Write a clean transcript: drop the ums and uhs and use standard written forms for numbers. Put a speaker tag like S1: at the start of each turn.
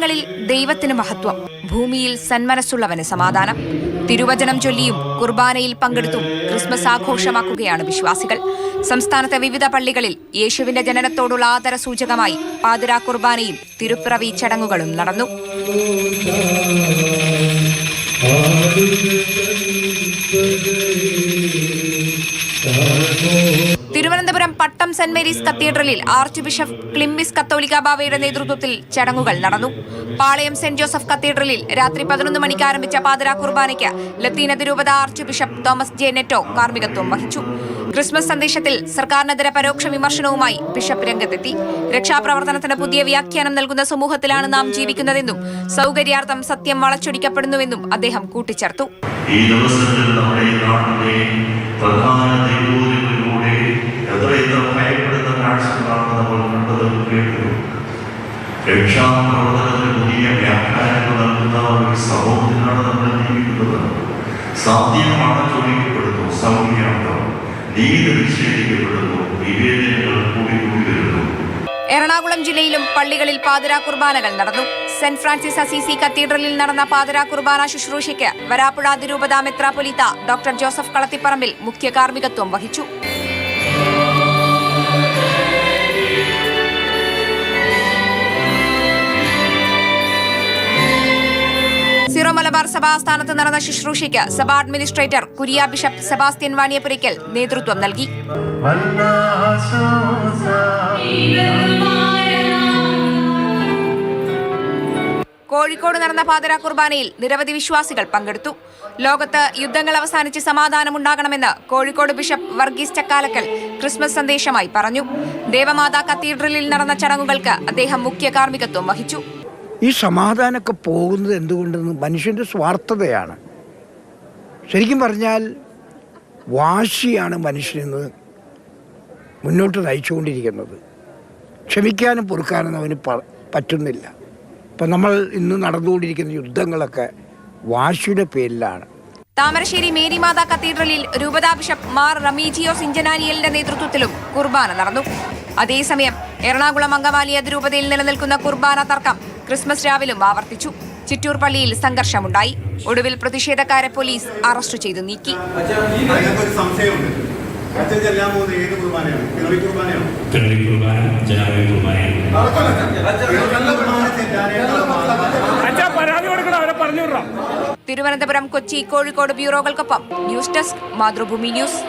S1: പള്ളികളിൽ ദൈവത്തിന് മഹത്വം, ഭൂമിയിൽ സന്മനസ്സുള്ളവന് സമാധാനം. തിരുവചനം ചൊല്ലിയും കുർബാനയിൽ പങ്കെടുത്തും ക്രിസ്മസ് ആഘോഷമാക്കുകയാണ് വിശ്വാസികൾ. സംസ്ഥാനത്തെ വിവിധ പള്ളികളിൽ യേശുവിന്റെ ജനനത്തോടുള്ള ആദര സൂചകമായി പാതിരാ കുർബാനയും തിരുപ്പിറവി ചടങ്ങുകളും നടന്നു. തിരുവനന്തപുരം പട്ടം സെന്റ് മേരീസ് കത്തീഡ്രലിൽ ആർച്ച് ബിഷപ്പ് ക്ലിമ്മിസ് കത്തോലിക്ക ബാവയുടെ നേതൃത്വത്തിൽ ചടങ്ങുകൾ നടന്നു. പാളയം സെന്റ് ജോസഫ് കത്തീഡ്രലിൽ രാത്രി 11 മണിക്ക് ആരംഭിച്ച പാതിരാ കുർബാനയ്ക്ക് ലത്തീൻ അതിരൂപത ആർച്ച് ബിഷപ്പ് തോമസ് ജെ നെറ്റോ കാർമ്മികത്വം വഹിച്ചു. ക്രിസ്മസ് സന്ദേശത്തിൽ സർക്കാരിനെതിരെ പരോക്ഷ വിമർശനവുമായി ബിഷപ്പ് രംഗത്തെത്തി. രക്ഷാപ്രവർത്തനത്തിന് പുതിയ വ്യാഖ്യാനം നൽകുന്ന സമൂഹത്തിലാണ് നാം ജീവിക്കുന്നതെന്നും സൗകര്യാർത്ഥം സത്യം വളച്ചൊടിക്കപ്പെടുന്നുവെന്നും അദ്ദേഹം കൂട്ടിച്ചേർത്തു.
S2: ഈ ദിവസങ്ങളിൽ നമ്മുടെ നാട്ടിലെ പ്രധാന ദൈവങ്ങളിലൂടെ എത്ര ഭയപ്പെടുന്ന കാഴ്ചകളാണ് നമ്മൾ കണ്ടതും കേട്ടതും. രക്ഷാപ്രവർത്തനത്തിന് പുതിയ വ്യാഖ്യാനങ്ങൾ നൽകുന്ന ഒരു സമൂഹത്തിലാണ് നമ്മൾ ജീവിക്കുന്നത്. സാധ്യമാണ് ചോദിക്കപ്പെടുന്നു, സൗകര്യാർത്ഥം നീതി നിഷേധിക്കപ്പെടുന്നു, വിവേചനങ്ങൾ കൂടി വരുന്നു.
S1: എറണാകുളം ജില്ലയിലും പള്ളികളിൽ പാതിരാ കുർബാനകൾ നടന്നു. സെന്റ് ഫ്രാൻസിസ് അസീസി കത്തീഡ്രലിൽ നടന്ന പാതിരാ കുർബാന ശുശ്രൂഷയ്ക്ക് വരാപ്പുഴ അതിരൂപത മെത്രാപ്പൊലീത്ത ഡോക്ടർ ജോസഫ് കളത്തിപ്പറമ്പിൽ മുഖ്യ കാർമ്മികത്വം വഹിച്ചു. സിറോ മലബാർ സഭാ ആസ്ഥാനത്ത് നടന്ന ശുശ്രൂഷയ്ക്ക് സഭാ administrator curia bishop Sebastian Vaniyapurakkal നേതൃത്വം നൽകി. കോഴിക്കോട് നടന്ന പാതിരാ കുർബാനയിൽ നിരവധി വിശ്വാസികൾ പങ്കെടുത്തു. ലോകത്ത് യുദ്ധങ്ങൾ അവസാനിച്ച് സമാധാനമുണ്ടാകണമെന്ന് കോഴിക്കോട് ബിഷപ്പ് വർഗീസ് ചക്കാലക്കൽ ക്രിസ്മസ് സന്ദേശമായി പറഞ്ഞു. ദേവമാതാ കത്തീഡ്രലിൽ നടന്ന ചടങ്ങുകൾക്ക് അദ്ദേഹം മുഖ്യ കാർമ്മികത്വം വഹിച്ചു.
S3: ഈ സമാധാനമൊക്കെ പോകുന്നത് എന്തുകൊണ്ടെന്ന് മനുഷ്യൻ്റെ സ്വാർത്ഥതയാണ്. ശരിക്കും പറഞ്ഞാൽ വാശിയാണ് മനുഷ്യന് മുന്നോട്ട് നയിച്ചുകൊണ്ടിരിക്കുന്നത്. ക്ഷമിക്കാനും പൊറുക്കാനും അവന് പറ്റുന്നില്ല. ഇപ്പം നമ്മൾ ഇന്ന് നടന്നുകൊണ്ടിരിക്കുന്ന യുദ്ധങ്ങളൊക്കെ വാശിയുടെ പേരിലാണ്.
S1: താമരശ്ശേരി മേരിമാതാ കത്തീഡ്രലിൽ രൂപതാ ബിഷപ്പ് മാർ റമീജിയോ സിഞ്ചനാനിയലിന്റെ നേതൃത്വത്തിലും കുർബാന നടന്നു. അതേസമയം എറണാകുളം അങ്കമാലി അതിരൂപതയിൽ നിലനിൽക്കുന്ന കുർബാന തർക്കം ക്രിസ്മസ് രാവിലും ആവർത്തിച്ചു. ചിറ്റൂർ പള്ളിയിൽ സംഘർഷമുണ്ടായി. ഒടുവിൽ പ്രതിഷേധക്കാരെ പോലീസ് അറസ്റ്റ് ചെയ്തു നീക്കി. തിരുവനന്തപുരം, കൊച്ചി, കോഴിക്കോട് ബ്യൂറോകൾക്കൊപ്പം ന്യൂസ് ഡെസ്ക് മാതൃഭൂമി ന്യൂസ്.